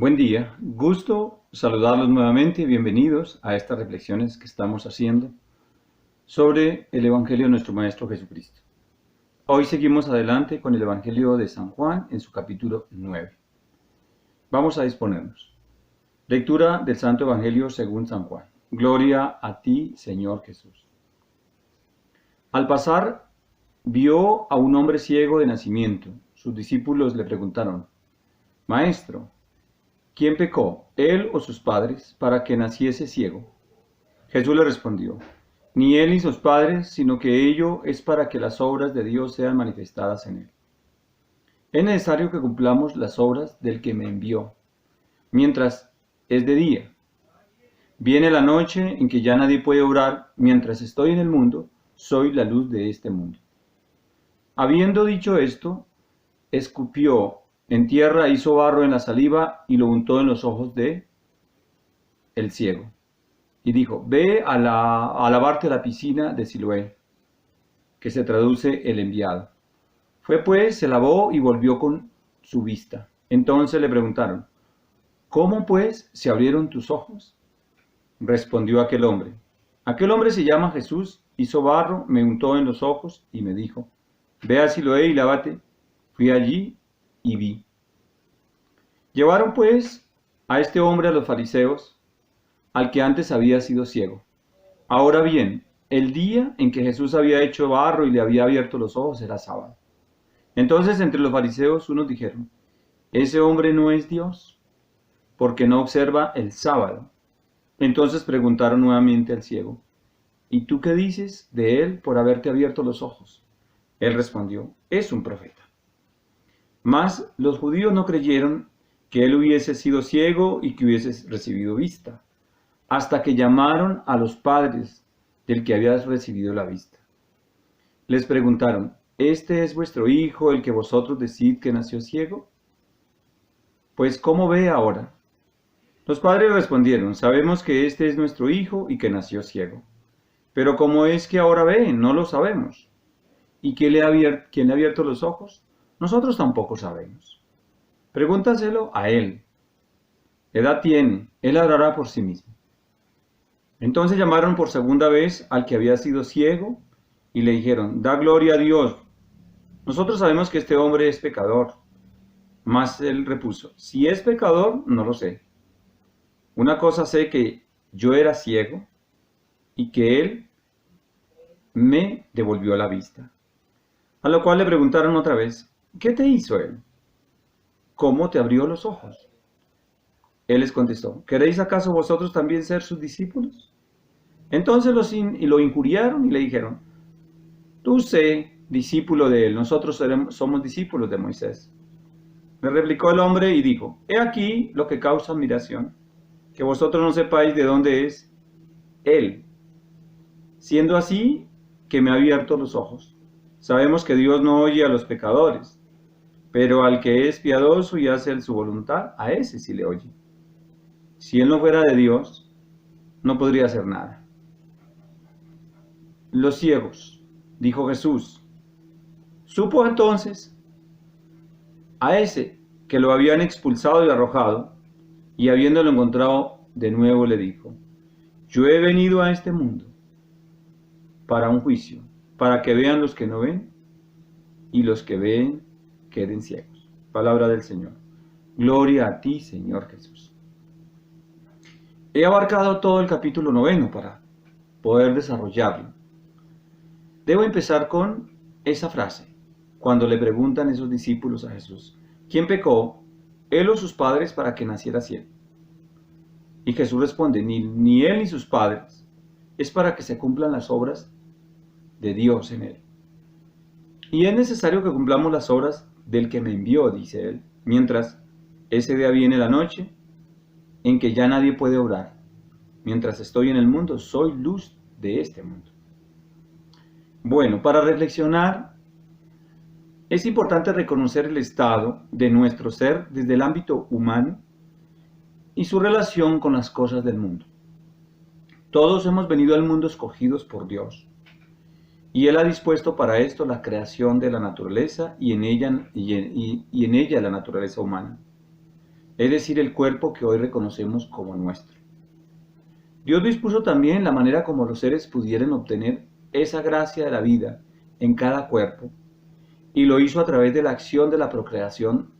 Buen día, gusto saludarlos nuevamente y bienvenidos a estas reflexiones que estamos haciendo sobre el Evangelio de nuestro Maestro Jesucristo. Hoy seguimos adelante con el Evangelio de San Juan en su capítulo 9. Vamos a disponernos. Lectura del Santo Evangelio según San Juan. Gloria a ti, Señor Jesús. Al pasar, vio a un hombre ciego de nacimiento. Sus discípulos le preguntaron: Maestro, ¿quién pecó, él o sus padres, para que naciese ciego? Jesús le respondió: Ni él ni sus padres, sino que ello es para que las obras de Dios sean manifestadas en él. Es necesario que cumplamos las obras del que me envió, mientras es de día. Viene la noche en que ya nadie puede obrar. Mientras estoy en el mundo, soy la luz de este mundo. Habiendo dicho esto, escupió en tierra, hizo barro en la saliva y lo untó en los ojos de el ciego. Y dijo: Ve a lavarte a la piscina de Siloé, que se traduce el enviado. Fue pues, se lavó y volvió con su vista. Entonces le preguntaron: ¿Cómo pues se abrieron tus ojos? Respondió aquel hombre: Aquel hombre se llama Jesús, hizo barro, me untó en los ojos y me dijo: Ve a Siloé y lávate. Fui allí y vi. Llevaron pues a este hombre a los fariseos, al que antes había sido ciego. Ahora bien, el día en que Jesús había hecho barro y le había abierto los ojos era sábado. Entonces entre los fariseos unos dijeron: Ese hombre no es Dios, porque no observa el sábado. Entonces preguntaron nuevamente al ciego: ¿Y tú qué dices de él por haberte abierto los ojos? Él respondió: Es un profeta. Mas los judíos no creyeron que él hubiese sido ciego y que hubiese recibido vista, hasta que llamaron a los padres del que había recibido la vista. Les preguntaron: ¿Este es vuestro hijo, el que vosotros decid que nació ciego? Pues ¿cómo ve ahora? Los padres respondieron: Sabemos que este es nuestro hijo y que nació ciego. Pero ¿cómo es que ahora ve? No lo sabemos. ¿Y quién le ha abierto los ojos? Nosotros tampoco sabemos. Pregúntaselo a él. Edad tiene, él hablará por sí mismo. Entonces llamaron por segunda vez al que había sido ciego y le dijeron: Da gloria a Dios. Nosotros sabemos que este hombre es pecador. Mas él repuso: Si es pecador, no lo sé. Una cosa sé, que yo era ciego y que él me devolvió la vista. A lo cual le preguntaron otra vez: ¿Qué te hizo él? ¿Cómo te abrió los ojos? Él les contestó: ¿Queréis acaso vosotros también ser sus discípulos? Entonces lo injuriaron y le dijeron: Tú sé discípulo de él, nosotros somos discípulos de Moisés. Le replicó el hombre y dijo: He aquí lo que causa admiración, que vosotros no sepáis de dónde es él, siendo así que me ha abierto los ojos. Sabemos que Dios no oye a los pecadores, pero al que es piadoso y hace su voluntad, a ese sí le oye. Si él no fuera de Dios, no podría hacer nada. Los ciegos, dijo Jesús. Supo entonces a ese que lo habían expulsado y arrojado, y habiéndolo encontrado de nuevo le dijo: Yo he venido a este mundo para un juicio, para que vean los que no ven, y los que ven queden ciegos. Palabra del Señor. Gloria a ti, Señor Jesús. He abarcado todo el capítulo 9 para poder desarrollarlo. Debo empezar con esa frase, cuando le preguntan esos discípulos a Jesús: ¿Quién pecó, él o sus padres, para que naciera ciego? Y Jesús responde: ni él ni sus padres, es para que se cumplan las obras de Dios en él. Y es necesario que cumplamos las obras del que me envió, dice él, mientras ese día viene la noche en que ya nadie puede obrar. Mientras estoy en el mundo, soy luz de este mundo. Bueno, para reflexionar, es importante reconocer el estado de nuestro ser desde el ámbito humano y su relación con las cosas del mundo. Todos hemos venido al mundo escogidos por Dios, y Él ha dispuesto para esto la creación de la naturaleza y en ella la naturaleza humana. es decir, el cuerpo que hoy reconocemos como nuestro. Dios dispuso también la manera como los seres pudieran obtener esa gracia de la vida en cada cuerpo, y lo hizo a través de la acción de la procreación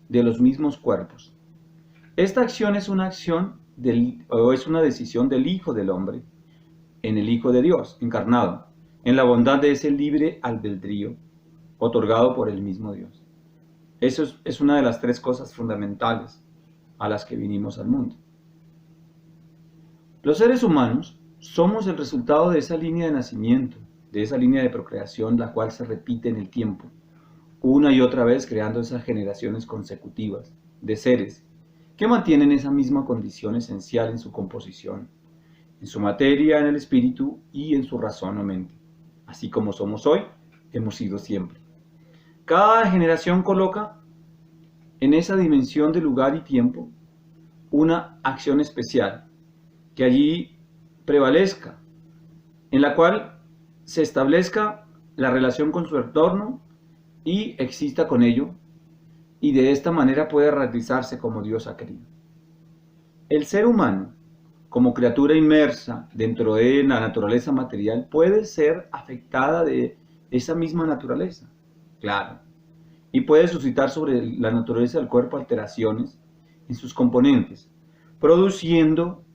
de los mismos cuerpos. Esta acción es una es una decisión del Hijo del Hombre, en el Hijo de Dios, encarnado, en la bondad de ese libre albedrío, otorgado por el mismo Dios. Eso es una de las tres cosas fundamentales a las que vinimos al mundo. Los seres humanos somos el resultado de esa línea de nacimiento, de esa línea de procreación, la cual se repite en el tiempo, una y otra vez creando esas generaciones consecutivas de seres que mantienen esa misma condición esencial en su composición, en su materia, en el espíritu y en su razón o mente. Así como somos hoy, hemos sido siempre. Cada generación coloca en esa dimensión de lugar y tiempo una acción especial que allí prevalezca, en la cual se establezca la relación con su entorno y exista con ello, y de esta manera puede realizarse como Dios ha querido. El ser humano, como criatura inmersa dentro de la naturaleza material, puede ser afectada de esa misma naturaleza, claro, y puede suscitar sobre la naturaleza del cuerpo alteraciones en sus componentes, produciendo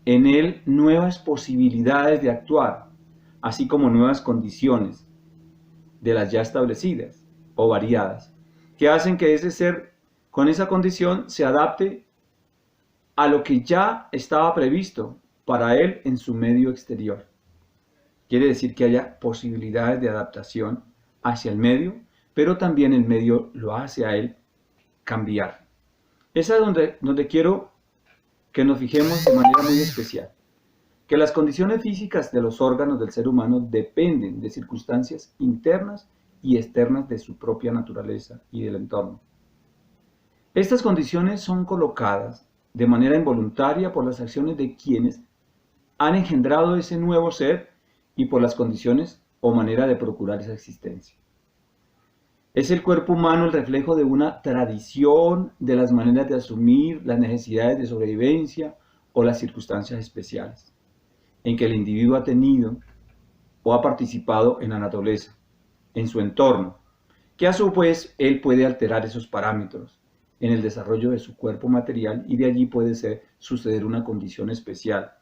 en él nuevas posibilidades de actuar, así como nuevas condiciones de las ya establecidas o variadas, que hacen que ese ser con esa condición se adapte a lo que ya estaba previsto para él en su medio exterior. Quiere decir que haya posibilidades de adaptación hacia el medio, pero también el medio lo hace a él cambiar. Esa es donde quiero que nos fijemos de manera muy especial, que las condiciones físicas de los órganos del ser humano dependen de circunstancias internas y externas de su propia naturaleza y del entorno. Estas condiciones son colocadas de manera involuntaria por las acciones de quienes han engendrado ese nuevo ser y por las condiciones o manera de procurar esa existencia. Es el cuerpo humano el reflejo de una tradición de las maneras de asumir las necesidades de sobrevivencia o las circunstancias especiales en que el individuo ha tenido o ha participado en la naturaleza, en su entorno, que a su vez él puede alterar esos parámetros en el desarrollo de su cuerpo material, y de allí puede suceder una condición especial,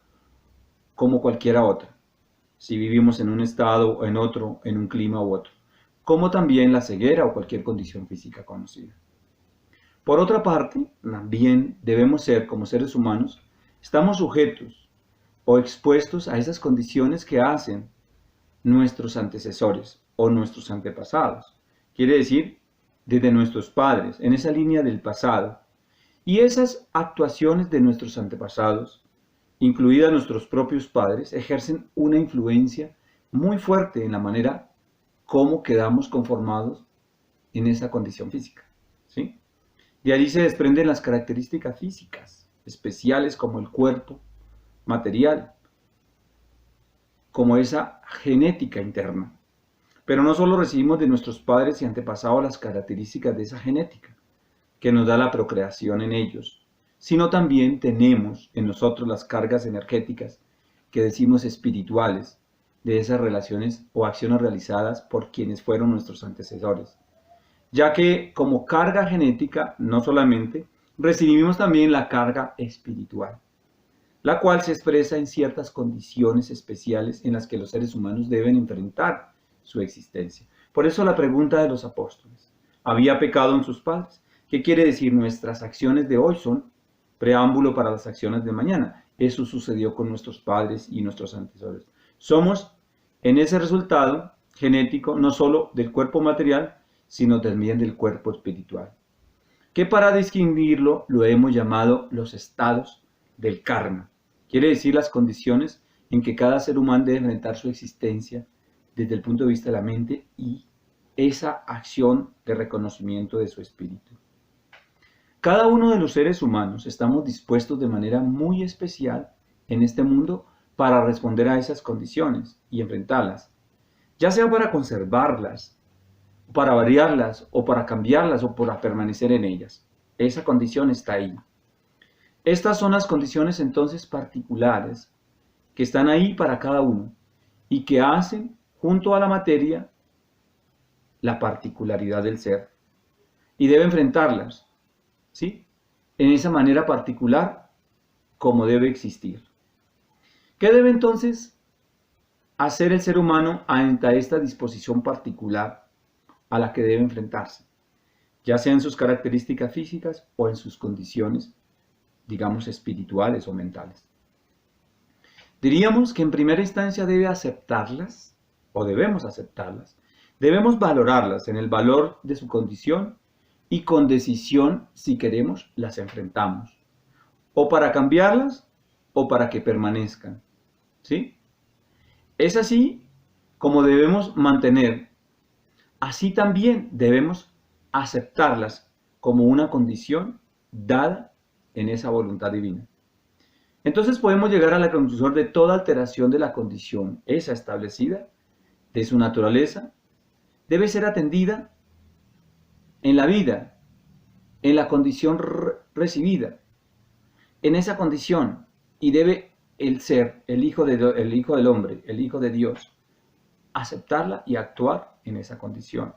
como cualquiera otra, si vivimos en un estado o en otro, en un clima u otro, como también la ceguera o cualquier condición física conocida. Por otra parte, también debemos ser, como seres humanos, estamos sujetos o expuestos a esas condiciones que hacen nuestros antecesores o nuestros antepasados. Quiere decir, desde nuestros padres, en esa línea del pasado. Y esas actuaciones de nuestros antepasados, incluidas nuestros propios padres, ejercen una influencia muy fuerte en la manera como quedamos conformados en esa condición física, ¿sí? De allí se desprenden las características físicas especiales como el cuerpo material, como esa genética interna. Pero no solo recibimos de nuestros padres y antepasados las características de esa genética que nos da la procreación en ellos, sino también tenemos en nosotros las cargas energéticas que decimos espirituales de esas relaciones o acciones realizadas por quienes fueron nuestros antecesores, ya que como carga genética no solamente recibimos también la carga espiritual, la cual se expresa en ciertas condiciones especiales en las que los seres humanos deben enfrentar su existencia. Por eso la pregunta de los apóstoles: ¿había pecado en sus padres? ¿Qué quiere decir? Nuestras acciones de hoy son preámbulo para las acciones de mañana. Eso sucedió con nuestros padres y nuestros antecesores. Somos en ese resultado genético no solo del cuerpo material, sino también del cuerpo espiritual, que para distinguirlo lo hemos llamado los estados del karma. Quiere decir las condiciones en que cada ser humano debe enfrentar su existencia desde el punto de vista de la mente y esa acción de reconocimiento de su espíritu. Cada uno de los seres humanos estamos dispuestos de manera muy especial en este mundo para responder a esas condiciones y enfrentarlas, ya sea para conservarlas, para variarlas, o para cambiarlas, o para permanecer en ellas. Esa condición está ahí. Estas son las condiciones entonces particulares que están ahí para cada uno y que hacen junto a la materia la particularidad del ser. Y debe enfrentarlas, ¿sí? En esa manera particular como debe existir. ¿Qué debe entonces hacer el ser humano ante esta disposición particular a la que debe enfrentarse? Ya sea en sus características físicas o en sus condiciones, digamos, espirituales o mentales. Diríamos que en primera instancia debe aceptarlas, o debemos aceptarlas, debemos valorarlas en el valor de su condición y con decisión, si queremos, las enfrentamos, o para cambiarlas o para que permanezcan, ¿sí? Es así como debemos mantener, así también debemos aceptarlas como una condición dada en esa voluntad divina. Entonces podemos llegar a la conclusión de toda alteración de la condición, esa establecida, de su naturaleza, debe ser atendida en la vida, en la condición recibida, en esa condición, y debe el ser, el hijo del hombre, el Hijo de Dios, aceptarla y actuar en esa condición.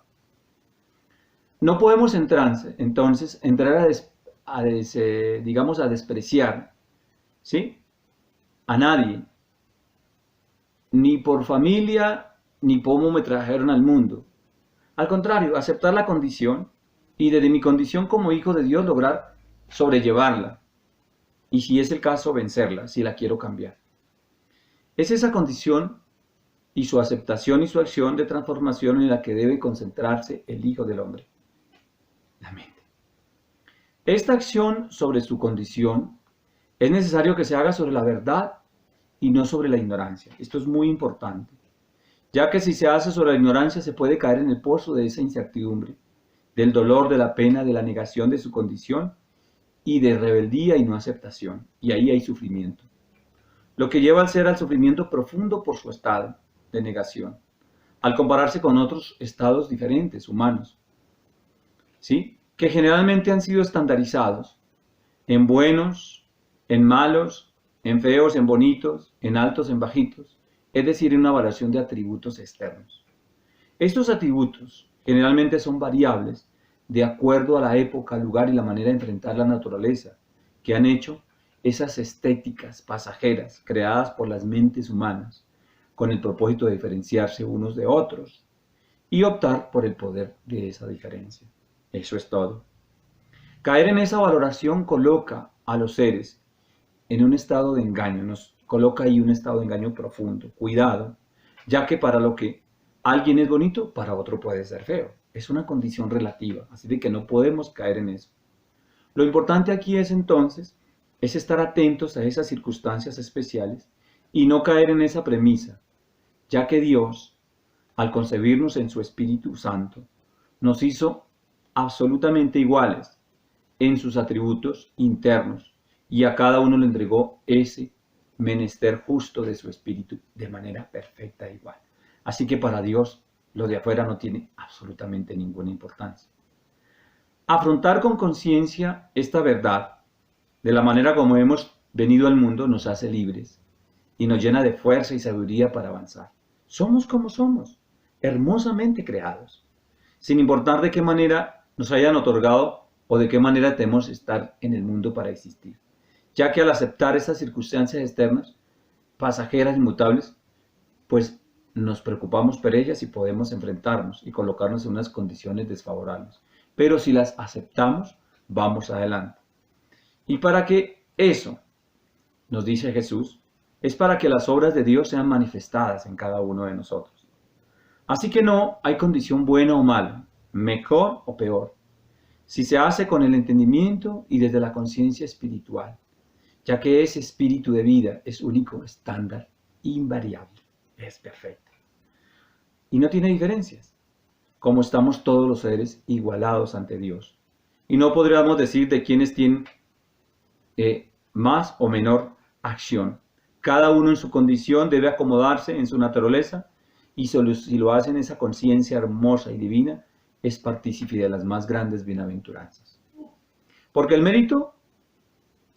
No podemos entonces entrar digamos, a despreciar, ¿sí?, a nadie, ni por familia, ni por cómo me trajeron al mundo. Al contrario, aceptar la condición y desde mi condición como hijo de Dios lograr sobrellevarla y si es el caso vencerla, si la quiero cambiar. Es esa condición y su aceptación y su acción de transformación en la que debe concentrarse el Hijo del Hombre, la mente. Esta acción sobre su condición es necesario que se haga sobre la verdad y no sobre la ignorancia. Esto es muy importante, ya que si se hace sobre la ignorancia se puede caer en el pozo de esa incertidumbre, del dolor, de la pena, de la negación de su condición y de rebeldía y no aceptación. Y ahí hay sufrimiento, lo que lleva al ser al sufrimiento profundo por su estado de negación, al compararse con otros estados diferentes, humanos, ¿sí?, que generalmente han sido estandarizados en buenos, en malos, en feos, en bonitos, en altos, en bajitos, es decir, en una variación de atributos externos. Estos atributos generalmente son variables de acuerdo a la época, lugar y la manera de enfrentar la naturaleza, que han hecho esas estéticas pasajeras creadas por las mentes humanas, con el propósito de diferenciarse unos de otros y optar por el poder de esa diferencia. Eso es todo. Caer en esa valoración coloca a los seres en un estado de engaño, nos coloca ahí un estado de engaño profundo. Cuidado, ya que para lo que alguien es bonito, para otro puede ser feo. Es una condición relativa, así de que no podemos caer en eso. Lo importante aquí es entonces, es estar atentos a esas circunstancias especiales y no caer en esa premisa, ya que Dios, al concebirnos en su Espíritu Santo, nos hizo absolutamente iguales en sus atributos internos y a cada uno le entregó ese menester justo de su espíritu de manera perfecta e igual. Así que para Dios lo de afuera no tiene absolutamente ninguna importancia. Afrontar con conciencia esta verdad de la manera como hemos venido al mundo nos hace libres y nos llena de fuerza y sabiduría para avanzar. Somos como somos, hermosamente creados, sin importar de qué manera nos hayan otorgado o de qué manera tenemos estar en el mundo para existir, ya que al aceptar esas circunstancias externas, pasajeras, inmutables, pues nos preocupamos por ellas y podemos enfrentarnos y colocarnos en unas condiciones desfavorables. Pero si las aceptamos, vamos adelante. Y para que eso, nos dice Jesús, es para que las obras de Dios sean manifestadas en cada uno de nosotros. Así que no hay condición buena o mala, mejor o peor, si se hace con el entendimiento y desde la conciencia espiritual, ya que ese espíritu de vida es único, estándar, invariable, es perfecto. Y no tiene diferencias, como estamos todos los seres igualados ante Dios. Y no podríamos decir de quiénes tienen más o menor acción. Cada uno en su condición debe acomodarse en su naturaleza y solo si lo hace en esa conciencia hermosa y divina, es partícipe de las más grandes bienaventuranzas. Porque el mérito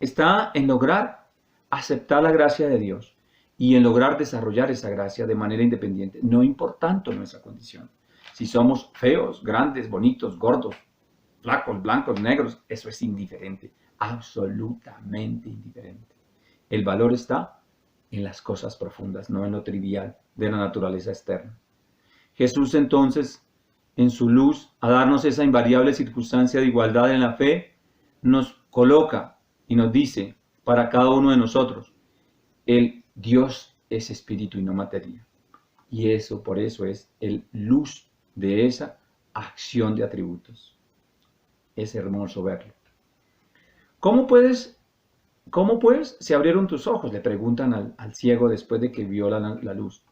está en lograr aceptar la gracia de Dios y en lograr desarrollar esa gracia de manera independiente, no importando nuestra condición. Si somos feos, grandes, bonitos, gordos, flacos, blancos, negros, eso es indiferente, absolutamente indiferente. El valor está en las cosas profundas, no en lo trivial de la naturaleza externa. Jesús entonces, en su luz, a darnos esa invariable circunstancia de igualdad en la fe, nos coloca y nos dice para cada uno de nosotros, el Dios es espíritu y no materia. Y eso, por eso es el luz de esa acción de atributos. Es hermoso verlo. ¿Cómo pues se abrieron tus ojos? Le preguntan al ciego después de que vio la luz.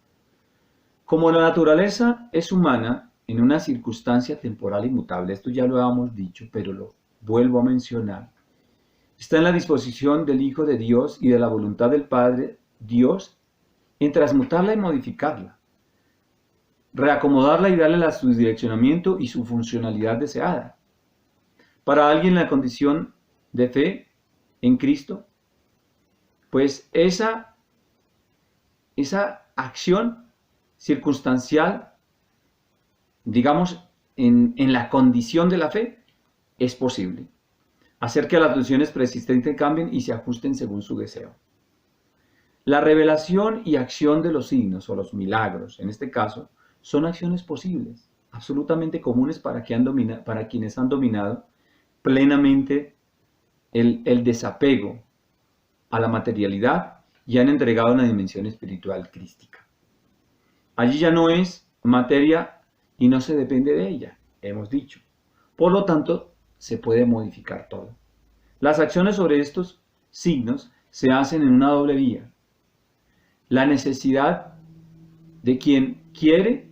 Como la naturaleza es humana en una circunstancia temporal inmutable, esto ya lo habíamos dicho, pero lo vuelvo a mencionar, está en la disposición del Hijo de Dios y de la voluntad del Padre Dios en transmutarla y modificarla, reacomodarla y darle su direccionamiento y su funcionalidad deseada. Para alguien en la condición de fe en Cristo, pues esa acción circunstancial, digamos, en la condición de la fe, es posible. Hacer que las funciones preexistentes cambien y se ajusten según su deseo. La revelación y acción de los signos o los milagros, en este caso, son acciones posibles, absolutamente comunes para quienes han dominado plenamente el desapego a la materialidad y han entregado una dimensión espiritual crística. Allí ya no es materia y no se depende de ella, hemos dicho. Por lo tanto, se puede modificar todo. Las acciones sobre estos signos se hacen en una doble vía. La necesidad de quien quiere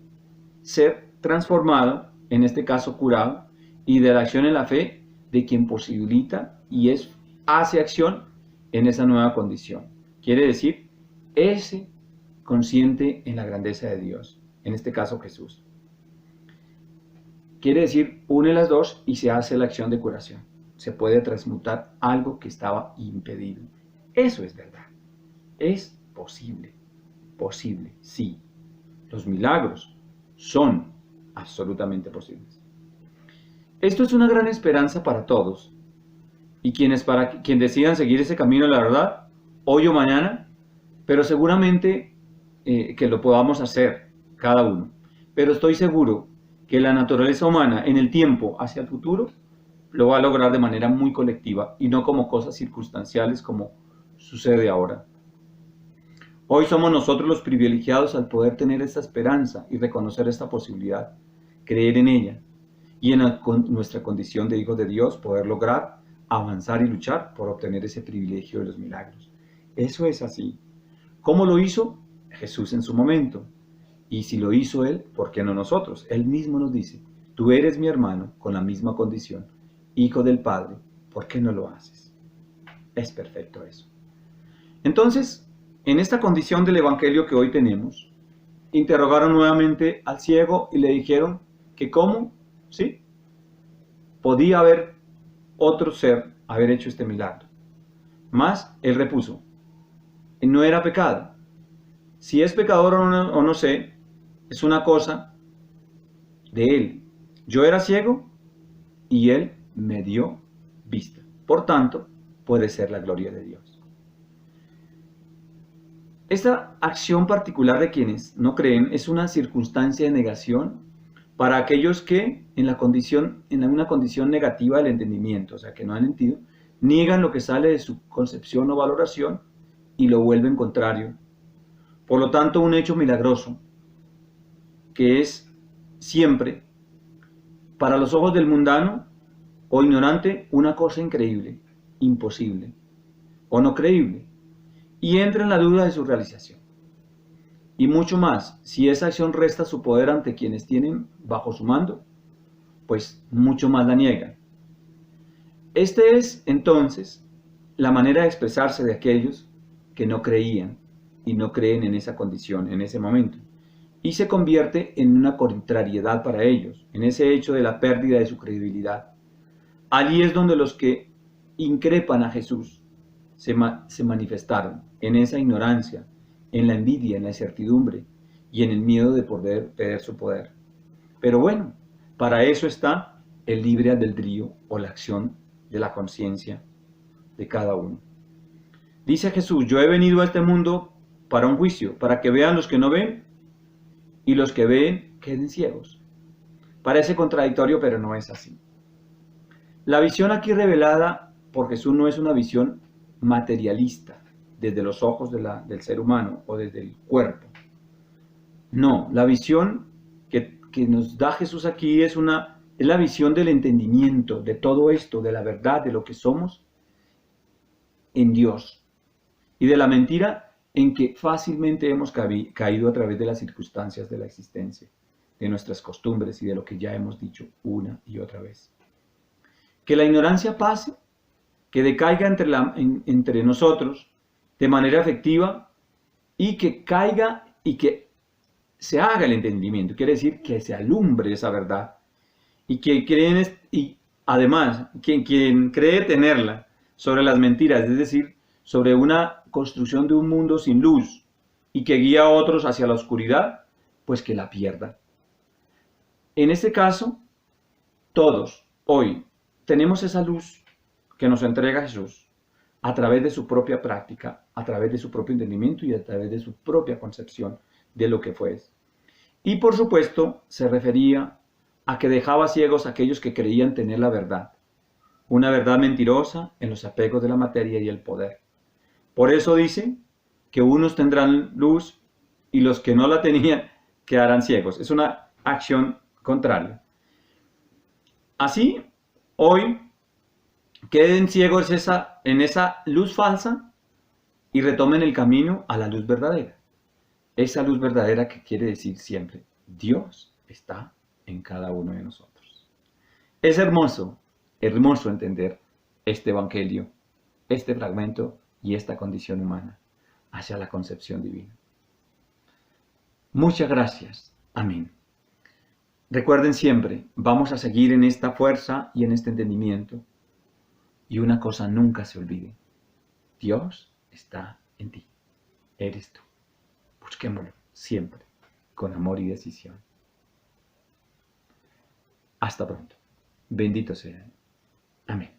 ser transformado, en este caso curado, y de la acción en la fe de quien posibilita y hace acción en esa nueva condición. Quiere decir, ese consciente en la grandeza de Dios, en este caso Jesús. Quiere decir, une las dos y se hace la acción de curación. Se puede transmutar algo que estaba impedido. Eso es verdad. Es posible. Posible, sí. Los milagros son absolutamente posibles. Esto es una gran esperanza para todos. Y quien decidan seguir ese camino de la verdad, hoy o mañana, pero seguramente que lo podamos hacer cada uno. Pero estoy seguro que la naturaleza humana en el tiempo hacia el futuro lo va a lograr de manera muy colectiva y no como cosas circunstanciales como sucede ahora. Hoy somos nosotros los privilegiados al poder tener esta esperanza y reconocer esta posibilidad, creer en ella y en nuestra condición de hijos de Dios poder lograr avanzar y luchar por obtener ese privilegio de los milagros. Eso es así. ¿Cómo lo hizo? Jesús en su momento. Y si lo hizo Él, ¿por qué no nosotros? Él mismo nos dice, tú eres mi hermano con la misma condición, hijo del Padre, ¿por qué no lo haces? Es perfecto eso. Entonces, en esta condición del Evangelio que hoy tenemos, interrogaron nuevamente al ciego y le dijeron que cómo, ¿sí? Podía haber otro ser haber hecho este milagro. Mas él repuso, no era pecado. Si es pecador o no sé, es una cosa de él. Yo era ciego y él me dio vista. Por tanto, puede ser la gloria de Dios. Esta acción particular de quienes no creen es una circunstancia de negación para aquellos que en una condición negativa del entendimiento, o sea, que no han entendido, niegan lo que sale de su concepción o valoración y lo vuelven contrario. Por lo tanto, un hecho milagroso, que es siempre, para los ojos del mundano o ignorante, una cosa increíble, imposible o no creíble, y entra en la duda de su realización. Y mucho más, si esa acción resta su poder ante quienes tienen bajo su mando, pues mucho más la niegan. Este es, entonces, la manera de expresarse de aquellos que no creían y no creen en esa condición, en ese momento. Y se convierte en una contrariedad para ellos, en ese hecho de la pérdida de su credibilidad. Allí es donde los que increpan a Jesús se manifestaron en esa ignorancia, en la envidia, en la incertidumbre y en el miedo de poder perder su poder. Pero bueno, para eso está el libre albedrío o la acción de la conciencia de cada uno. Dice Jesús, yo he venido a este mundo para un juicio, para que vean los que no ven y los que ven queden ciegos. Parece contradictorio, pero no es así. La visión aquí revelada por Jesús no es una visión materialista, desde los ojos del ser humano o desde el cuerpo. No, la visión que nos da Jesús aquí es la visión del entendimiento de todo esto, de la verdad, de lo que somos en Dios y de la mentira en que fácilmente hemos caído a través de las circunstancias de la existencia, de nuestras costumbres y de lo que ya hemos dicho una y otra vez. Que la ignorancia pase, que decaiga entre nosotros de manera efectiva y que caiga y que se haga el entendimiento, quiere decir que se alumbre esa verdad y además quien cree tenerla sobre las mentiras, es decir, sobre una construcción de un mundo sin luz y que guía a otros hacia la oscuridad, pues que la pierda. En este caso, todos hoy tenemos esa luz que nos entrega Jesús a través de su propia práctica, a través de su propio entendimiento y a través de su propia concepción de lo que fue. Y por supuesto se refería a que dejaba ciegos a aquellos que creían tener la verdad, una verdad mentirosa en los apegos de la materia y el poder. Por eso dice que unos tendrán luz y los que no la tenían quedarán ciegos. Es una acción contraria. Así, hoy queden ciegos en esa luz falsa y retomen el camino a la luz verdadera. Esa luz verdadera que quiere decir siempre, Dios está en cada uno de nosotros. Es hermoso entender este evangelio, este fragmento y esta condición humana hacia la concepción divina. Muchas gracias. Amén. Recuerden siempre, vamos a seguir en esta fuerza y en este entendimiento. Y una cosa nunca se olvide, Dios está en ti, eres tú. Busquémoslo siempre, con amor y decisión. Hasta pronto. Bendito sea. Amén.